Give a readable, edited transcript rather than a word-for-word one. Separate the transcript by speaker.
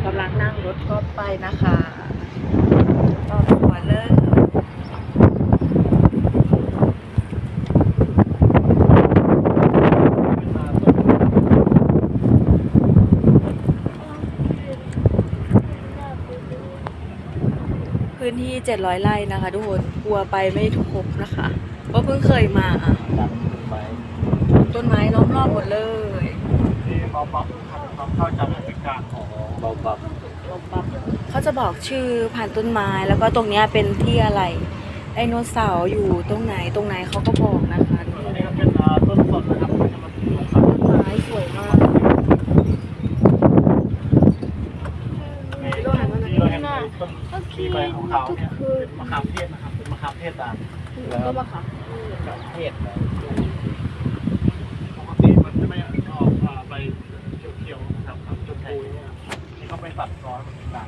Speaker 1: กำลังนั่งรถก็ไปนะคะต่อหัวเลยพื้นที่700 ไร่นะคะทุกคนกลัวไปไม่ครบนะคะเพราะเพิ่งเคยมาต้นไม้ล้อมรอบหมดเลย
Speaker 2: ที่เบาบับเข้าจากอากาศของเบาบับ
Speaker 1: เขาจะบอกชื่อผ่านต้นไม้แล้วก็ตรงเนี้ยเป็นที่อะไรไดโนเสาร์อยู่ตรงไหนเขาก็บอกนะคะ
Speaker 2: อันนี้ก็เป็นต้นสนนะครับ
Speaker 1: ต้นไม้สวยมาก
Speaker 2: ที่เราเห็นต้นที่ใบขาวๆเนี่ยเป็นมะขามเทศนะครับเป็นมะขามเทศแล้วก็มะขามเทศปกติมันจะไม่ออกใบเขียวๆนะครับจนแทงนี่เขาไปตัดร้อนต่าง